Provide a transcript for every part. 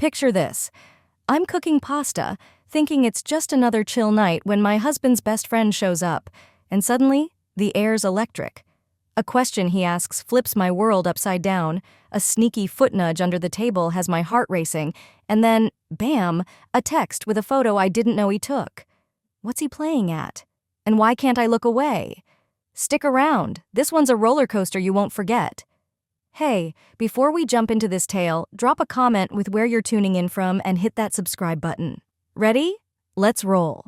Picture this. I'm cooking pasta, thinking it's just another chill night when my husband's best friend shows up, and suddenly, the air's electric. A question he asks flips my world upside down, a sneaky foot nudge under the table has my heart racing, and then, bam, a text with a photo I didn't know he took. What's he playing at? And why can't I look away? Stick around, this one's a roller coaster you won't forget. Hey, before we jump into this tale, drop a comment with where you're tuning in from and hit that subscribe button. Ready? Let's roll.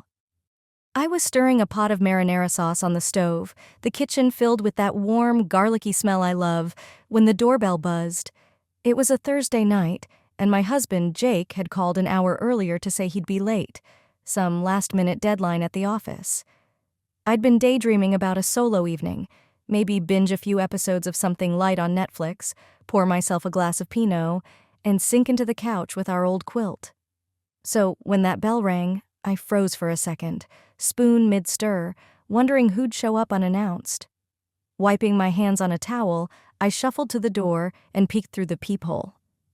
I was stirring a pot of marinara sauce on the stove, the kitchen filled with that warm, garlicky smell I love, when the doorbell buzzed. It was a Thursday night, and my husband, Jake, had called an hour earlier to say he'd be late, some last-minute deadline at the office. I'd been daydreaming about a solo evening, maybe binge a few episodes of something light on Netflix, pour myself a glass of Pinot, and sink into the couch with our old quilt. So when that bell rang, I froze for a second, spoon mid-stir, wondering who'd show up unannounced. Wiping my hands on a towel, I shuffled to the door and peeked through the peephole.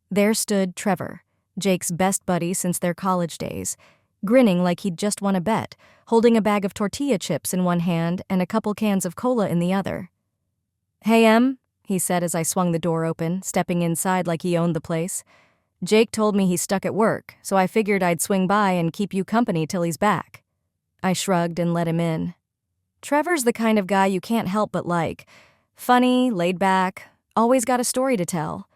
There stood Trevor, Jake's best buddy since their college days, grinning like he'd just won a bet, holding a bag of tortilla chips in one hand and a couple cans of cola in the other. "Hey, Em," he said as I swung the door open, stepping inside like he owned the place. "Jake told me he's stuck at work, so I figured I'd swing by and keep you company till he's back." I shrugged and let him in. Trevor's the kind of guy you can't help but like. Funny, laid back, always got a story to tell.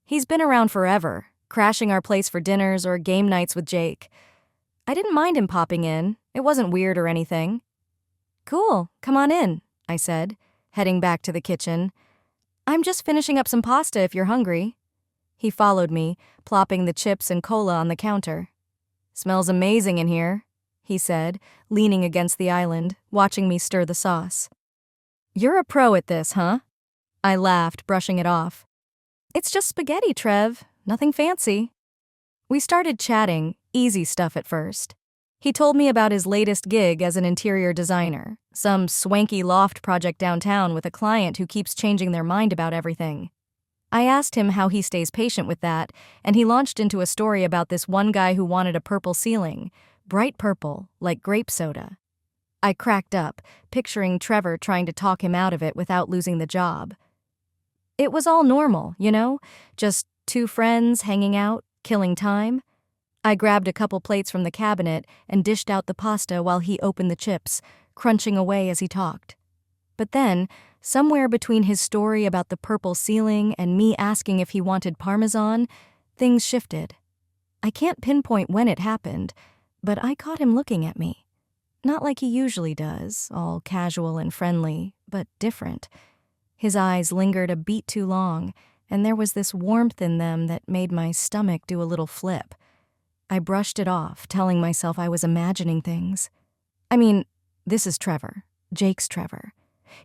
He's been around forever, crashing our place for dinners or game nights with Jake. I didn't mind him popping in. It wasn't weird or anything. "Cool, come on in," I said, heading back to the kitchen. "I'm just finishing up some pasta if you're hungry." He followed me, plopping the chips and cola on the counter. "Smells amazing in here," he said, leaning against the island, watching me stir the sauce. "You're a pro at this, huh?" I laughed, brushing it off. "It's just spaghetti, Trev. Nothing fancy." We started chatting, easy stuff at first. He told me about his latest gig as an interior designer, some swanky loft project downtown with a client who keeps changing their mind about everything. I asked him how he stays patient with that, and he launched into a story about this one guy who wanted a purple ceiling, bright purple, like grape soda. I cracked up, picturing Trevor trying to talk him out of it without losing the job. It was all normal, just two friends hanging out, killing time. I grabbed a couple plates from the cabinet and dished out the pasta while he opened the chips, crunching away as he talked. But then, somewhere between his story about the purple ceiling and me asking if he wanted Parmesan, things shifted. I can't pinpoint when it happened, but I caught him looking at me. Not like he usually does, all casual and friendly, but different. His eyes lingered a beat too long, and there was this warmth in them that made my stomach do a little flip. I brushed it off, telling myself I was imagining things. I mean, this is Trevor, Jake's Trevor.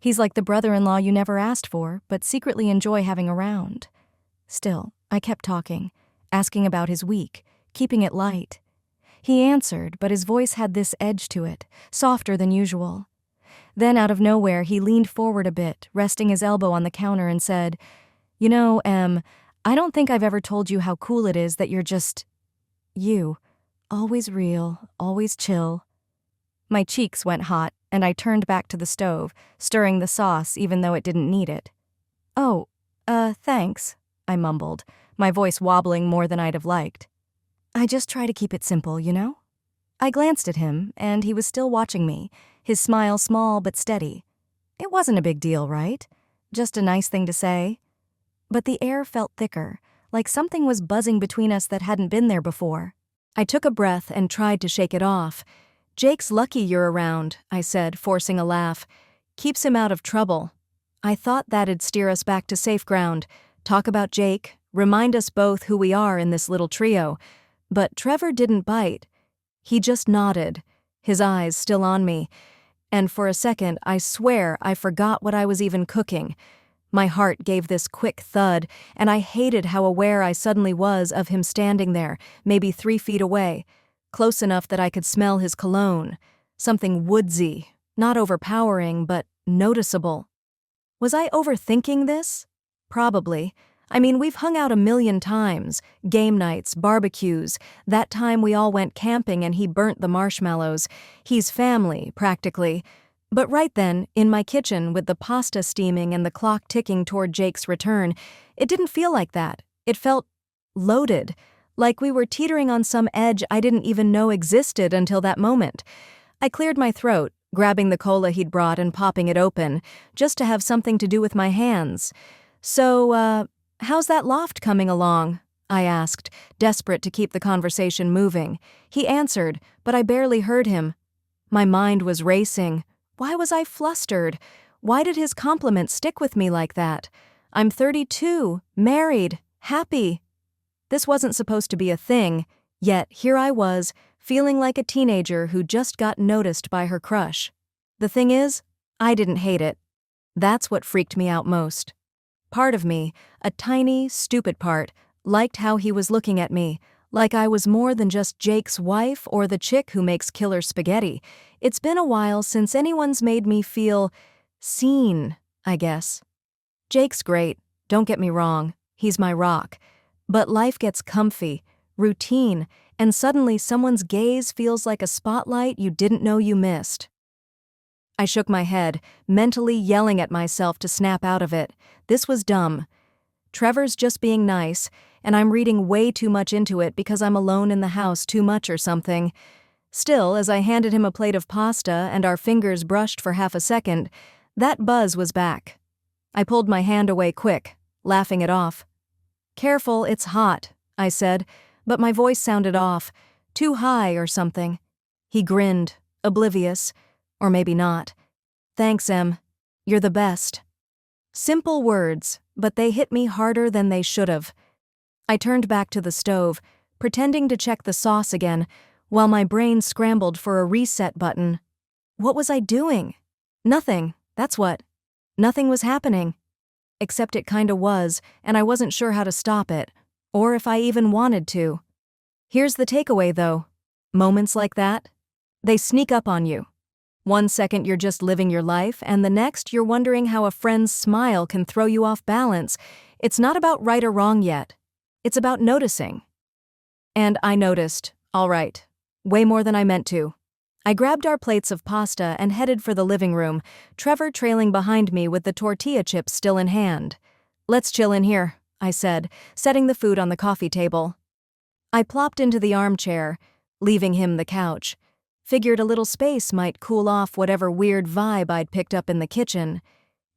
He's like the brother-in-law you never asked for, but secretly enjoy having around. Still, I kept talking, asking about his week, keeping it light. He answered, but his voice had this edge to it, softer than usual. Then, out of nowhere, he leaned forward a bit, resting his elbow on the counter and said, Em, I don't think I've ever told you how cool it is that you're just you. Always real, always chill." My cheeks went hot, and I turned back to the stove, stirring the sauce even though it didn't need it. "Oh, thanks," I mumbled, my voice wobbling more than I'd have liked. "I just try to keep it simple, I glanced at him, and he was still watching me, his smile small but steady. It wasn't a big deal, right? Just a nice thing to say. But the air felt thicker, like something was buzzing between us that hadn't been there before. I took a breath and tried to shake it off. "Jake's lucky you're around," I said, forcing a laugh. "Keeps him out of trouble." I thought that'd steer us back to safe ground, talk about Jake, remind us both who we are in this little trio. But Trevor didn't bite. He just nodded, his eyes still on me. And for a second, I swear I forgot what I was even cooking. My heart gave this quick thud, and I hated how aware I suddenly was of him standing there, maybe 3 feet away, close enough that I could smell his cologne, something woodsy, not overpowering, but noticeable. Was I overthinking this? Probably. I mean, we've hung out a million times. Game nights, barbecues, that time we all went camping and he burnt the marshmallows. He's family, practically. But right then, in my kitchen with the pasta steaming and the clock ticking toward Jake's return, it didn't feel like that. It felt loaded, like we were teetering on some edge I didn't even know existed until that moment. I cleared my throat, grabbing the cola he'd brought and popping it open, just to have something to do with my hands. So, how's that loft coming along? I asked, desperate to keep the conversation moving. He answered, but I barely heard him. My mind was racing. Why was I flustered? Why did his compliment stick with me like that? I'm 32, married, happy. This wasn't supposed to be a thing, yet here I was, feeling like a teenager who just got noticed by her crush. The thing is, I didn't hate it. That's what freaked me out most. Part of me, a tiny, stupid part, liked how he was looking at me, like I was more than just Jake's wife or the chick who makes killer spaghetti. It's been a while since anyone's made me feel seen, I guess. Jake's great, don't get me wrong, he's my rock. But life gets comfy, routine, and suddenly someone's gaze feels like a spotlight you didn't know you missed. I shook my head, mentally yelling at myself to snap out of it. This was dumb. Trevor's just being nice, and I'm reading way too much into it because I'm alone in the house too much or something. Still, as I handed him a plate of pasta and our fingers brushed for half a second, that buzz was back. I pulled my hand away quick, laughing it off. "Careful, it's hot," I said, but my voice sounded off, too high or something. He grinned, oblivious, or maybe not. "Thanks, Em. You're the best." Simple words, but they hit me harder than they should have. I turned back to the stove, pretending to check the sauce again, while my brain scrambled for a reset button. What was I doing? Nothing, that's what. Nothing was happening. Except it kinda was, and I wasn't sure how to stop it, or if I even wanted to. Here's the takeaway, though. Moments like that, they sneak up on you. One second you're just living your life, and the next you're wondering how a friend's smile can throw you off balance. It's not about right or wrong yet. It's about noticing. And I noticed, all right, way more than I meant to. I grabbed our plates of pasta and headed for the living room, Trevor trailing behind me with the tortilla chips still in hand. "Let's chill in here," I said, setting the food on the coffee table. I plopped into the armchair, leaving him the couch. Figured a little space might cool off whatever weird vibe I'd picked up in the kitchen.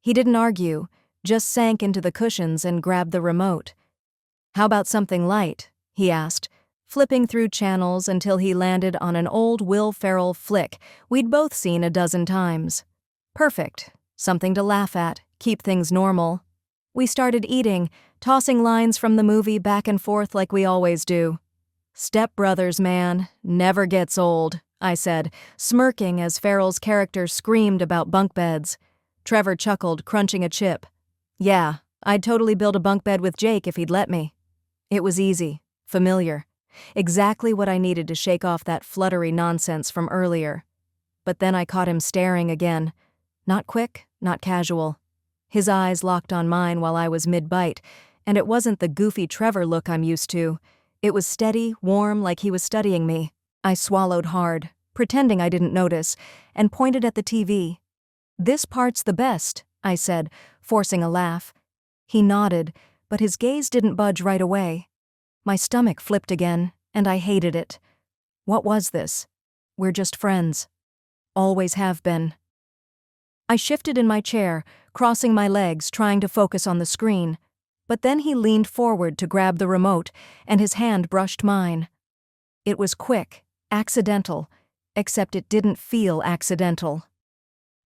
He didn't argue, just sank into the cushions and grabbed the remote. "How about something light?" he asked, flipping through channels until he landed on an old Will Ferrell flick we'd both seen a dozen times. Perfect. Something to laugh at, keep things normal. We started eating, tossing lines from the movie back and forth like we always do. "Step Brothers, man, never gets old," I said, smirking as Ferrell's character screamed about bunk beds. Trevor chuckled, crunching a chip. "Yeah, I'd totally build a bunk bed with Jake if he'd let me." It was easy, familiar. Exactly what I needed to shake off that fluttery nonsense from earlier. But then I caught him staring again. Not quick, not casual. His eyes locked on mine while I was mid-bite, and it wasn't the goofy Trevor look I'm used to. It was steady, warm, like he was studying me. I swallowed hard, pretending I didn't notice, and pointed at the TV. "This part's the best," I said, forcing a laugh. He nodded, but his gaze didn't budge right away. My stomach flipped again, and I hated it. What was this? We're just friends. Always have been. I shifted in my chair, crossing my legs, trying to focus on the screen. But then he leaned forward to grab the remote, and his hand brushed mine. It was quick, accidental, except it didn't feel accidental.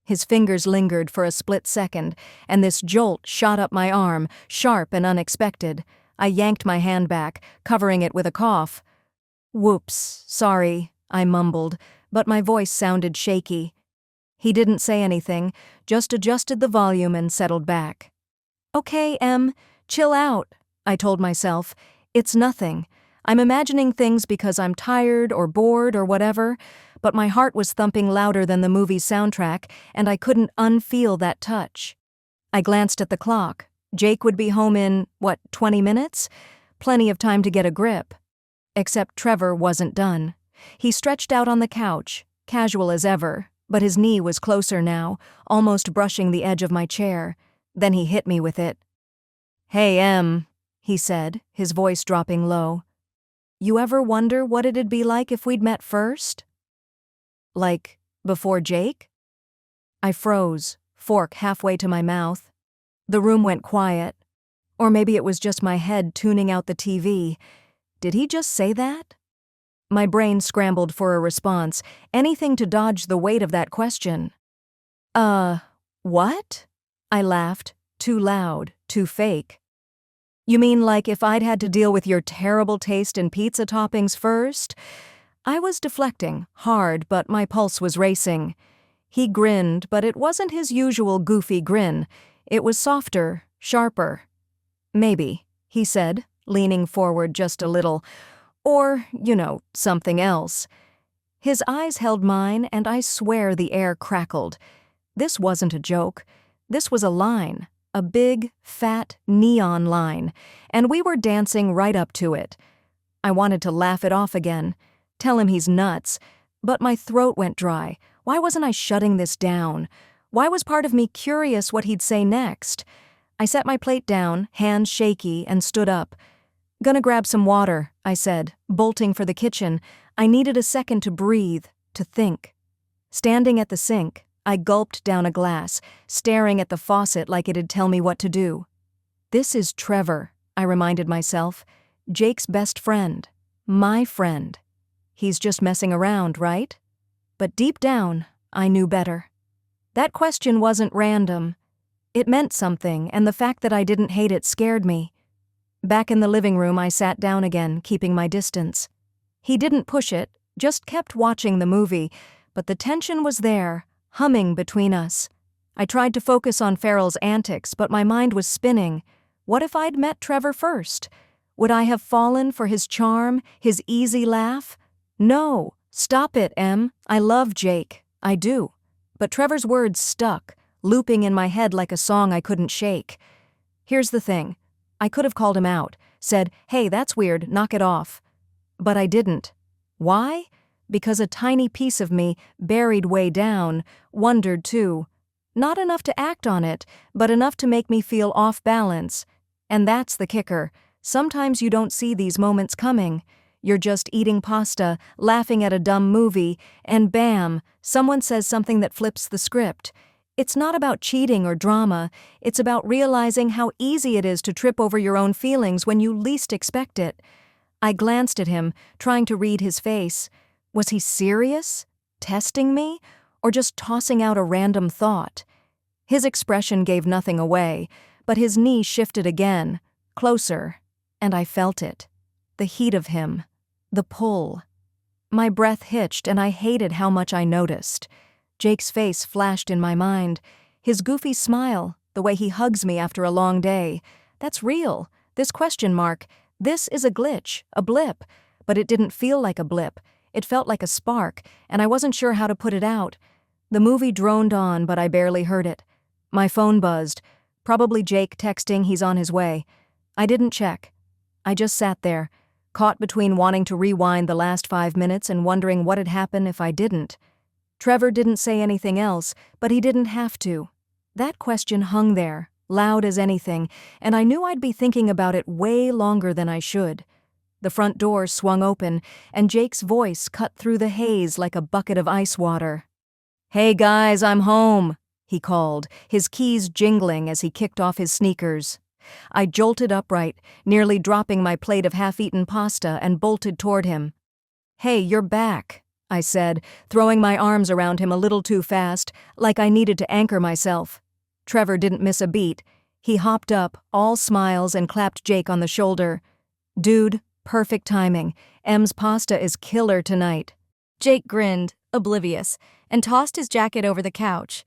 His fingers lingered for a split second, and this jolt shot up my arm, sharp and unexpected. I yanked my hand back, covering it with a cough. "Whoops, sorry," I mumbled, but my voice sounded shaky. He didn't say anything, just adjusted the volume and settled back. "Okay, Em, chill out," I told myself. "It's nothing. I'm imagining things because I'm tired or bored or whatever," but my heart was thumping louder than the movie's soundtrack, and I couldn't unfeel that touch. I glanced at the clock. Jake would be home in, 20 minutes? Plenty of time to get a grip. Except Trevor wasn't done. He stretched out on the couch, casual as ever, but his knee was closer now, almost brushing the edge of my chair. Then he hit me with it. "Hey, Em," he said, his voice dropping low. "You ever wonder what it'd be like if we'd met first?" Like, before Jake? I froze, fork halfway to my mouth. The room went quiet. Or maybe it was just my head tuning out the TV. Did he just say that? My brain scrambled for a response, anything to dodge the weight of that question. What? I laughed, too loud, too fake. "You mean like if I'd had to deal with your terrible taste in pizza toppings first?" I was deflecting, hard, but my pulse was racing. He grinned, but it wasn't his usual goofy grin. It was softer, sharper. "Maybe," he said, leaning forward just a little. "Or, something else." His eyes held mine, and I swear the air crackled. This wasn't a joke. This was a line, a big, fat, neon line, and we were dancing right up to it. I wanted to laugh it off again, tell him he's nuts, but my throat went dry. Why wasn't I shutting this down? Why was part of me curious what he'd say next? I set my plate down, hands shaky, and stood up. "Gonna grab some water," I said, bolting for the kitchen. I needed a second to breathe, to think. Standing at the sink, I gulped down a glass, staring at the faucet like it'd tell me what to do. "This is Trevor," I reminded myself. "Jake's best friend. My friend. He's just messing around, right?" But deep down, I knew better. That question wasn't random. It meant something, and the fact that I didn't hate it scared me. Back in the living room, I sat down again, keeping my distance. He didn't push it, just kept watching the movie, but the tension was there, humming between us. I tried to focus on Farrell's antics, but my mind was spinning. What if I'd met Trevor first? Would I have fallen for his charm, his easy laugh? No, stop it, Em. I love Jake. I do. But Trevor's words stuck, looping in my head like a song I couldn't shake. Here's the thing. I could have called him out, said, "Hey, that's weird, knock it off." But I didn't. Why? Because a tiny piece of me, buried way down, wondered too. Not enough to act on it, but enough to make me feel off balance. And that's the kicker. Sometimes you don't see these moments coming. You're just eating pasta, laughing at a dumb movie, and bam, someone says something that flips the script. It's not about cheating or drama. It's about realizing how easy it is to trip over your own feelings when you least expect it. I glanced at him, trying to read his face. Was he serious? Testing me? Or just tossing out a random thought? His expression gave nothing away, but his knee shifted again, closer, and I felt it. The heat of him. The pull. My breath hitched, and I hated how much I noticed. Jake's face flashed in my mind. His goofy smile, the way he hugs me after a long day. That's real. This question mark. This is a glitch, a blip. But it didn't feel like a blip. It felt like a spark, and I wasn't sure how to put it out. The movie droned on, but I barely heard it. My phone buzzed. Probably Jake texting he's on his way. I didn't check. I just sat there, caught between wanting to rewind the last 5 minutes and wondering what had happened if I didn't. Trevor didn't say anything else, but he didn't have to. That question hung there, loud as anything, and I knew I'd be thinking about it way longer than I should. The front door swung open, and Jake's voice cut through the haze like a bucket of ice water. "Hey guys, I'm home," he called, his keys jingling as he kicked off his sneakers. I jolted upright, nearly dropping my plate of half-eaten pasta, and bolted toward him. "Hey, you're back," I said, throwing my arms around him a little too fast, like I needed to anchor myself. Trevor didn't miss a beat. He hopped up, all smiles, and clapped Jake on the shoulder. "Dude, perfect timing. Em's pasta is killer tonight." Jake grinned, oblivious, and tossed his jacket over the couch.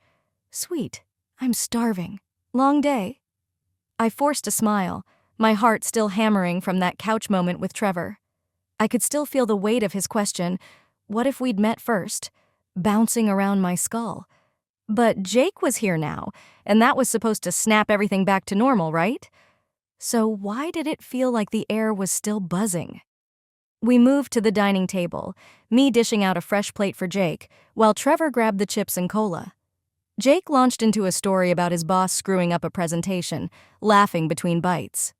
"Sweet. I'm starving. Long day." I forced a smile, my heart still hammering from that couch moment with Trevor. I could still feel the weight of his question, what if we'd met first, bouncing around my skull. But Jake was here now, and that was supposed to snap everything back to normal, right? So why did it feel like the air was still buzzing? We moved to the dining table, me dishing out a fresh plate for Jake, while Trevor grabbed the chips and cola. Jake launched into a story about his boss screwing up a presentation, laughing between bites.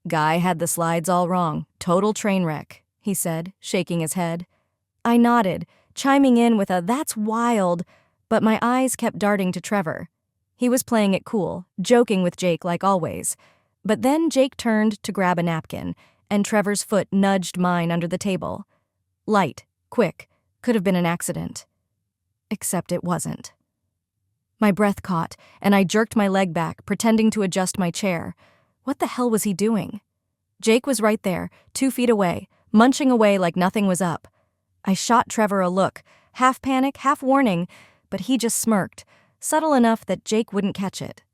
"Guy had the slides all wrong. Total train wreck," he said, shaking his head. I nodded, chiming in with a "that's wild," but my eyes kept darting to Trevor. He was playing it cool, joking with Jake like always. But then Jake turned to grab a napkin, and Trevor's foot nudged mine under the table. Light, quick, could have been an accident. Except it wasn't. My breath caught, and I jerked my leg back, pretending to adjust my chair. What the hell was he doing? Jake was right there, 2 feet away, munching away like nothing was up. I shot Trevor a look, half panic, half warning, but he just smirked, subtle enough that Jake wouldn't catch it.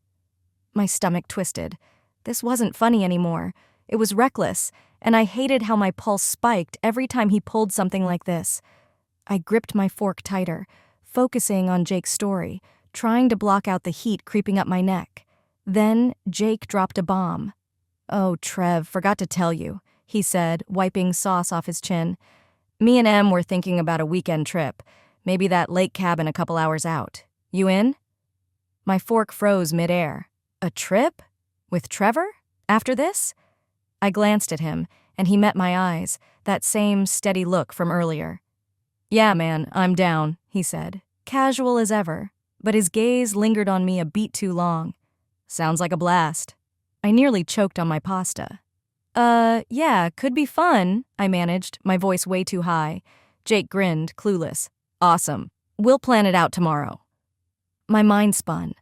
My stomach twisted. This wasn't funny anymore. It was reckless, and I hated how my pulse spiked every time he pulled something like this. I gripped my fork tighter, focusing on Jake's story, trying to block out the heat creeping up my neck. Then Jake dropped a bomb. "Oh, Trev, forgot to tell you," he said, wiping sauce off his chin. "Me and Em were thinking about a weekend trip. Maybe that lake cabin a couple hours out. You in?" My fork froze midair. A trip? With Trevor? After this? I glanced at him, and he met my eyes, that same steady look from earlier. "Yeah, man, I'm down," he said, casual as ever, but his gaze lingered on me a beat too long. "Sounds like a blast." I nearly choked on my pasta. Yeah, could be fun," I managed, my voice way too high. Jake grinned, clueless. "Awesome. We'll plan it out tomorrow." My mind spun.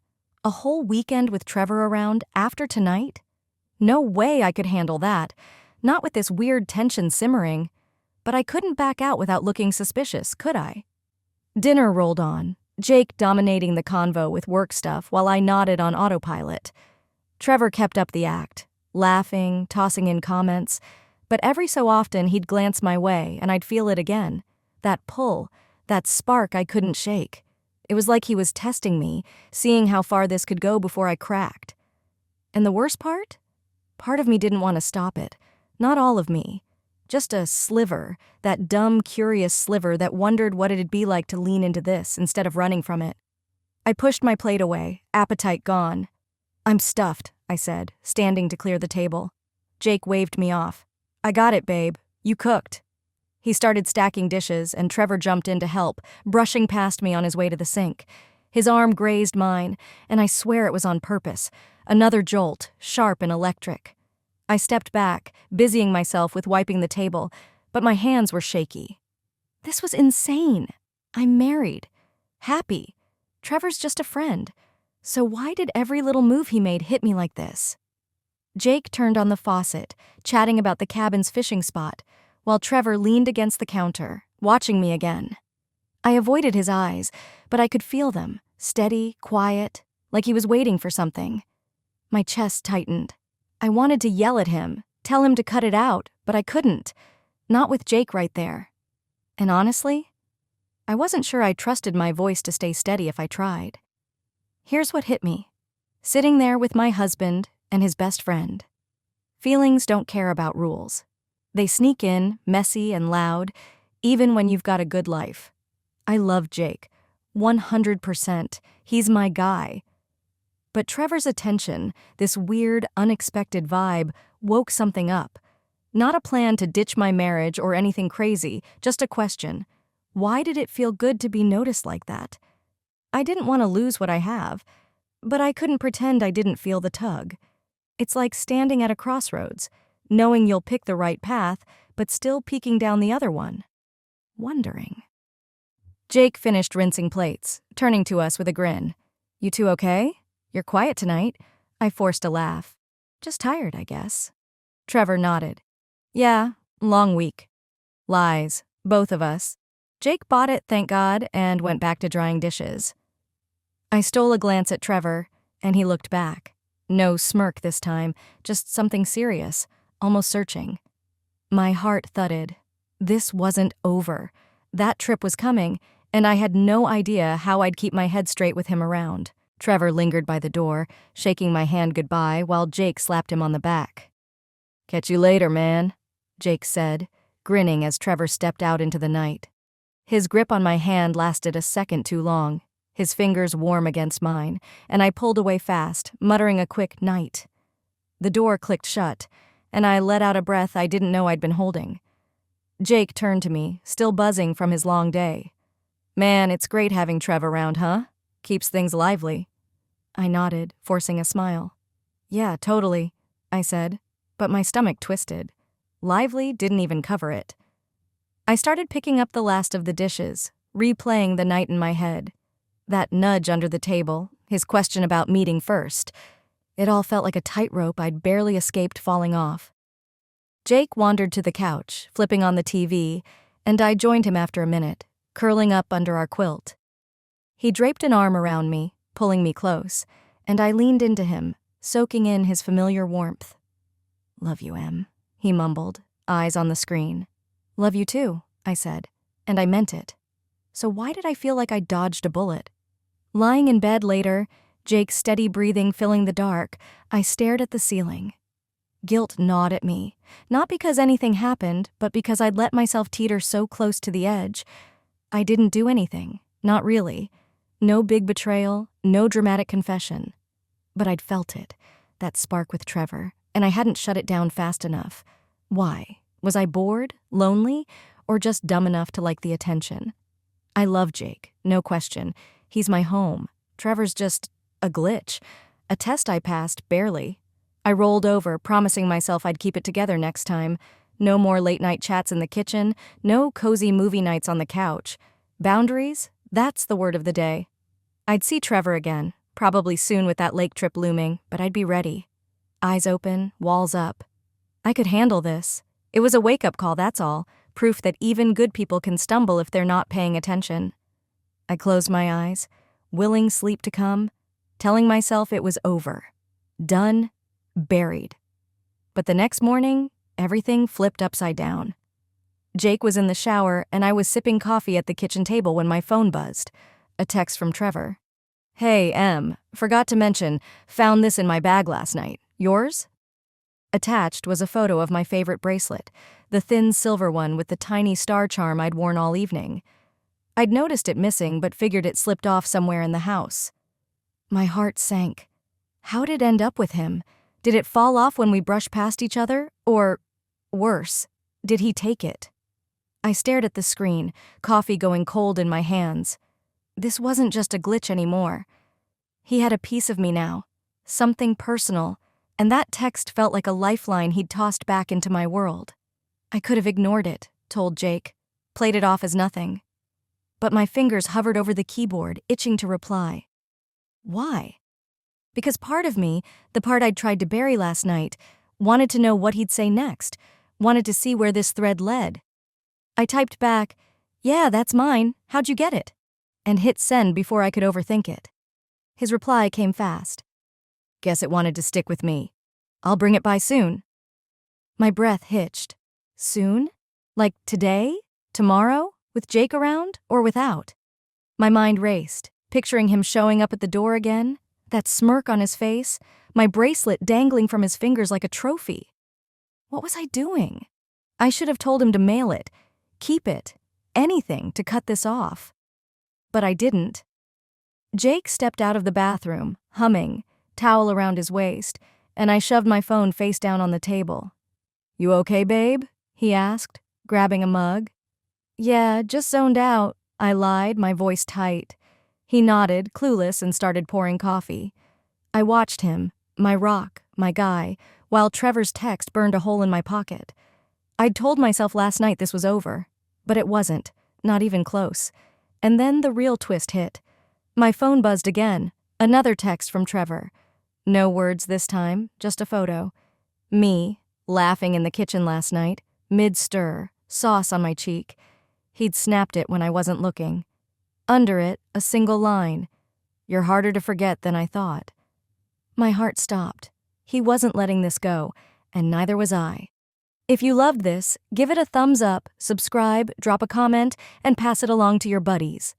A whole weekend with Trevor around after tonight? No way I could handle that. Not with this weird tension simmering. But I couldn't back out without looking suspicious, could I? Dinner rolled on, Jake dominating the convo with work stuff while I nodded on autopilot. Trevor kept up the act, laughing, tossing in comments, but every so often he'd glance my way and I'd feel it again. That pull, that spark I couldn't shake. It was like he was testing me, seeing how far this could go before I cracked. And the worst part? Part of me didn't want to stop it. Not all of me. Just a sliver, that dumb, curious sliver that wondered what it'd be like to lean into this instead of running from it. I pushed my plate away, appetite gone. "I'm stuffed," I said, standing to clear the table. Jake waved me off. "I got it, babe. You cooked." He started stacking dishes, and Trevor jumped in to help, brushing past me on his way to the sink. His arm grazed mine, and I swear it was on purpose. Another jolt, sharp and electric. I stepped back, busying myself with wiping the table, but my hands were shaky. This was insane. I'm married. Happy. Trevor's just a friend. So why did every little move he made hit me like this? Jake turned on the faucet, chatting about the cabin's fishing spot, while Trevor leaned against the counter, watching me again. I avoided his eyes, but I could feel them, steady, quiet, like he was waiting for something. My chest tightened. I wanted to yell at him, tell him to cut it out, but I couldn't. Not with Jake right there. And honestly, I wasn't sure I trusted my voice to stay steady if I tried. Here's what hit me. Sitting there with my husband and his best friend. Feelings don't care about rules. They sneak in, messy and loud, even when you've got a good life. I love Jake. 100%. He's my guy. But Trevor's attention, this weird, unexpected vibe, woke something up. Not a plan to ditch my marriage or anything crazy, just a question. Why did it feel good to be noticed like that? I didn't want to lose what I have, but I couldn't pretend I didn't feel the tug. It's like standing at a crossroads, knowing you'll pick the right path, but still peeking down the other one. Wondering. Jake finished rinsing plates, turning to us with a grin. "You two okay? You're quiet tonight." I forced a laugh. "Just tired, I guess." Trevor nodded. "Yeah, long week." Lies, both of us. Jake bought it, thank God, and went back to drying dishes. I stole a glance at Trevor, and he looked back. No smirk this time, just something serious, almost searching. My heart thudded. This wasn't over. That trip was coming, and I had no idea how I'd keep my head straight with him around. Trevor lingered by the door, shaking my hand goodbye while Jake slapped him on the back. "Catch you later, man," Jake said, grinning as Trevor stepped out into the night. His grip on my hand lasted a second too long, his fingers warm against mine, and I pulled away fast, muttering a quick night. The door clicked shut, and I let out a breath I didn't know I'd been holding. Jake turned to me, still buzzing from his long day. "Man, it's great having Trev around, huh? Keeps things lively." I nodded, forcing a smile. "Yeah, totally," I said, but my stomach twisted. Lively didn't even cover it. I started picking up the last of the dishes, replaying the night in my head. That nudge under the table, his question about meeting first. It all felt like a tightrope I'd barely escaped falling off. Jake wandered to the couch, flipping on the TV, and I joined him after a minute, curling up under our quilt. He draped an arm around me, pulling me close, and I leaned into him, soaking in his familiar warmth. "Love you, Em," he mumbled, eyes on the screen. "Love you too," I said, and I meant it. So why did I feel like I dodged a bullet? Lying in bed later, Jake's steady breathing filling the dark, I stared at the ceiling. Guilt gnawed at me, not because anything happened, but because I'd let myself teeter so close to the edge. I didn't do anything, not really. No big betrayal, no dramatic confession. But I'd felt it, that spark with Trevor, and I hadn't shut it down fast enough. Why? Was I bored, lonely, or just dumb enough to like the attention? I love Jake, no question. He's my home. Trevor's just a glitch. A test I passed, barely. I rolled over, promising myself I'd keep it together next time. No more late-night chats in the kitchen, no cozy movie nights on the couch. Boundaries? That's the word of the day. I'd see Trevor again, probably soon with that lake trip looming, but I'd be ready. Eyes open, walls up. I could handle this. It was a wake-up call, that's all. Proof that even good people can stumble if they're not paying attention. I closed my eyes, willing sleep to come, telling myself it was over. Done, buried. But the next morning, everything flipped upside down. Jake was in the shower, and I was sipping coffee at the kitchen table when my phone buzzed. A text from Trevor. "Hey, Em, forgot to mention, found this in my bag last night. Yours?" Attached was a photo of my favorite bracelet, the thin silver one with the tiny star charm I'd worn all evening. I'd noticed it missing, but figured it slipped off somewhere in the house. My heart sank. How did it end up with him? Did it fall off when we brushed past each other? Or, worse, did he take it? I stared at the screen, coffee going cold in my hands. This wasn't just a glitch anymore. He had a piece of me now, something personal, and that text felt like a lifeline he'd tossed back into my world. I could have ignored it, told Jake, played it off as nothing. But my fingers hovered over the keyboard, itching to reply. Why? Because part of me, the part I'd tried to bury last night, wanted to know what he'd say next, wanted to see where this thread led. I typed back, "Yeah, that's mine. How'd you get it?" and hit send before I could overthink it. His reply came fast. "Guess it wanted to stick with me. I'll bring it by soon." My breath hitched. Soon? Like today? Tomorrow? With Jake around? Or without? My mind raced, picturing him showing up at the door again, that smirk on his face, my bracelet dangling from his fingers like a trophy. What was I doing? I should have told him to mail it, keep it, anything to cut this off. But I didn't. Jake stepped out of the bathroom, humming, towel around his waist, and I shoved my phone face down on the table. "You okay, babe?" he asked, grabbing a mug. "Yeah, just zoned out," I lied, my voice tight. He nodded, clueless, and started pouring coffee. I watched him, my rock, my guy, while Trevor's text burned a hole in my pocket. I'd told myself last night this was over, but it wasn't, not even close. And then the real twist hit. My phone buzzed again, another text from Trevor. No words this time, just a photo. Me, laughing in the kitchen last night, mid-stir, sauce on my cheek. He'd snapped it when I wasn't looking. Under it, a single line. "You're harder to forget than I thought." My heart stopped. He wasn't letting this go, and neither was I. If you loved this, give it a thumbs up, subscribe, drop a comment, and pass it along to your buddies.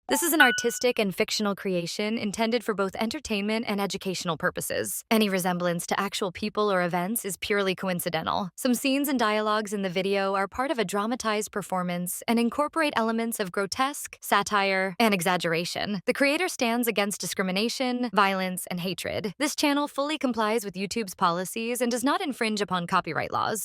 This is an artistic and fictional creation intended for both entertainment and educational purposes. Any resemblance to actual people or events is purely coincidental. Some scenes and dialogues in the video are part of a dramatized performance and incorporate elements of grotesque, satire, and exaggeration. The creator stands against discrimination, violence, and hatred. This channel fully complies with YouTube's policies and does not infringe upon copyright laws.